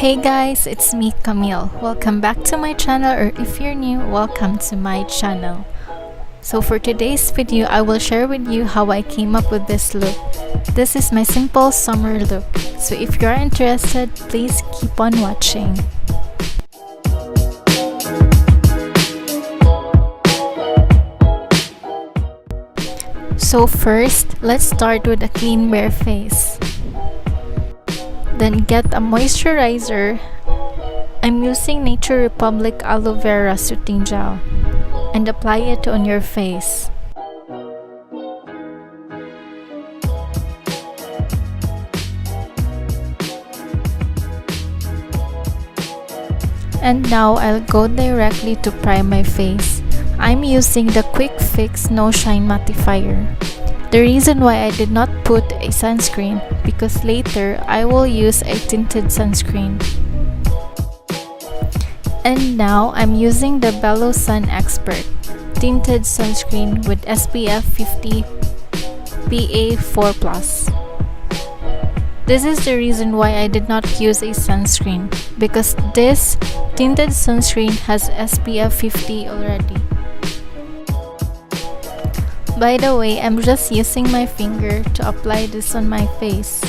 Hey guys, it's me Camille. Welcome back to my channel, or if you're new, welcome to my channel. So for today's video, I will share with you how I came up with this look. This is my simple summer look. So if you're interested, please keep on watching. So first, let's start with a clean bare face. Then get a moisturizer. I'm using Nature Republic aloe vera soothing gel and apply it on your face. And now I'll go directly to prime my face. I'm using the Quick Fix No Shine Mattifier. The reason why I did not put a sunscreen because later I will use a tinted sunscreen. And now I'm using the Bello Sun Expert tinted sunscreen with SPF 50 PA4+. This is the reason why I did not use a sunscreen because this tinted sunscreen has SPF 50 already. By the way, I'm just using my finger to apply this on my face.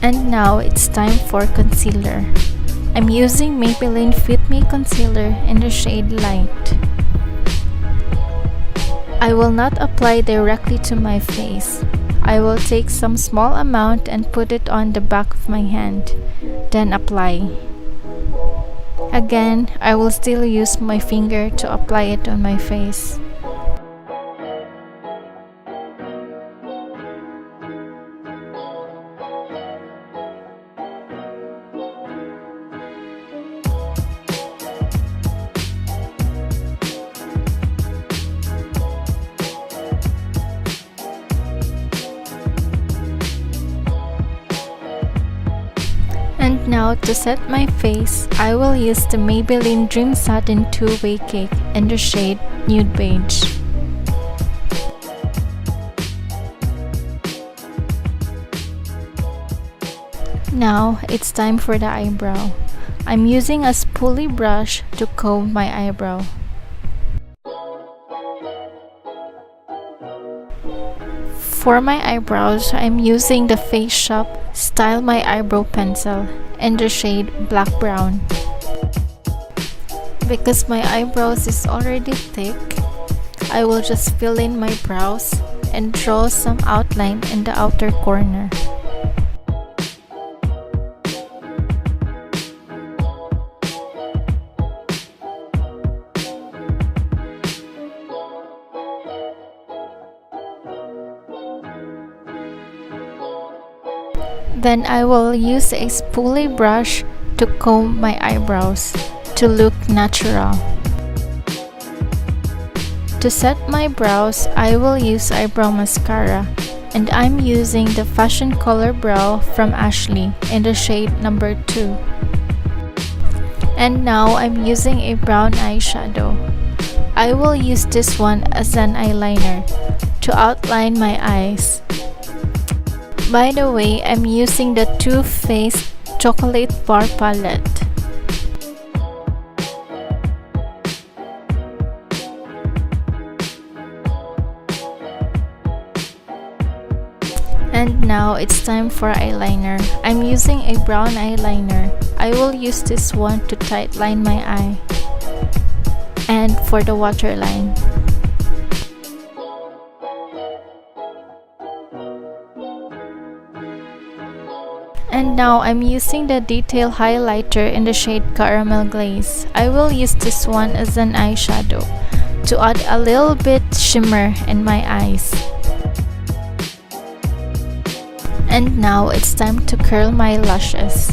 And now it's time for concealer. I'm using Maybelline Fit Me concealer in the shade Light. I will not apply directly to my face. I will take some small amount and put it on the back of my hand, then apply. Again, I will still use my finger to apply it on my face. And now to set my face, I will use the Maybelline Dream Satin 2-Way Cake in the shade Nude Beige. Now it's time for the eyebrow. I'm using a spoolie brush to comb my eyebrow. For my eyebrows, I'm using the Face Shop Style My Eyebrow Pencil in the shade Black Brown. Because my eyebrows is already thick, I will just fill in my brows and draw some outline in the outer corner. Then I will use a spoolie brush to comb my eyebrows to look natural. To set my brows, I will use eyebrow mascara, and I'm using the Fashion Color Brow from Ashley in the shade number 2. And now I'm using a brown eyeshadow. I will use this one as an eyeliner to outline my eyes. By the way, I'm using the Too Faced Chocolate Bar Palette. And now it's time for eyeliner. I'm using a brown eyeliner. I will use this one to tightline my eye and for the waterline. And now I'm using the detail highlighter in the shade Caramel Glaze. I will use this one as an eyeshadow to add a little bit shimmer in my eyes. And now it's time to curl my lashes.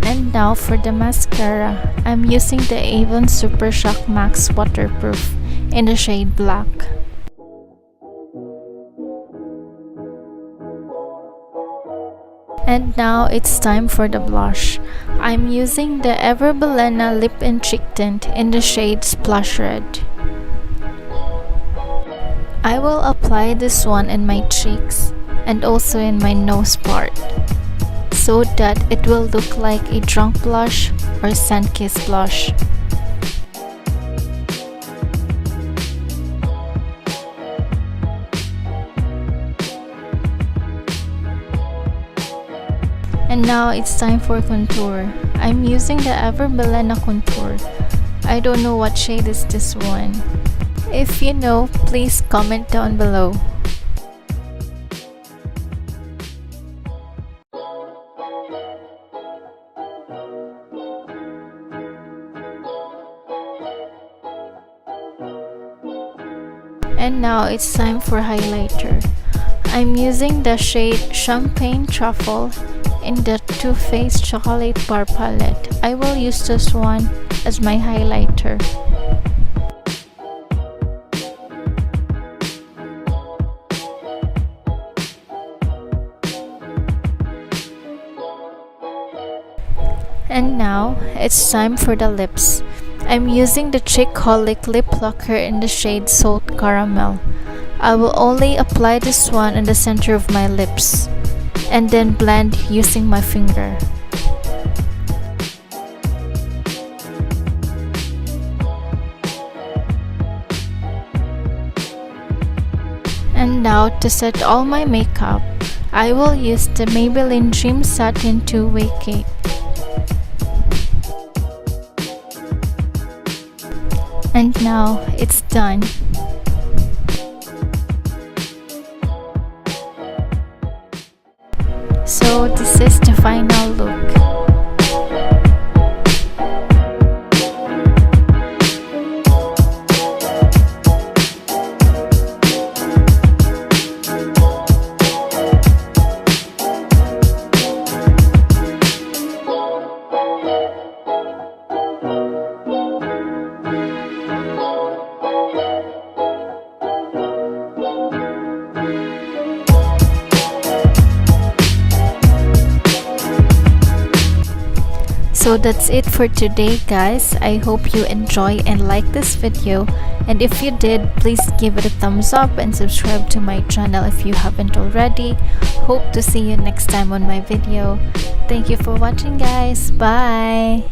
And now for the mascara, I'm using the AVON Supershock Max Waterproof in the shade Black. And now it's time for the blush. I'm using the Everbilena lip and cheek tint in the shade Splash Red. I will apply this one in my cheeks and also in my nose part, so that it will look like a drunk blush or sun-kissed blush. And now it's time for contour. I'm using the Everbilena contour. I don't know what shade is this one. If you know, please comment down below. And now it's time for highlighter. I'm using the shade Champagne Truffle in the Too Faced Chocolate Bar Palette. I will use this one as my highlighter. And now it's time for the lips. I'm using the Chicholic lip lacquer in the shade Salt Caramel. I will only apply this one in the center of my lips and then blend using my finger. And now to set all my makeup, I will use the Maybelline Dream Satin 2-Way Cake. And now it's done. So this is the final look. So that's it for today, guys. I hope you enjoy and like this video, and if you did, please give it a thumbs up and subscribe to my channel if you haven't already. Hope to see you next time on my video. Thank you for watching, guys. Bye.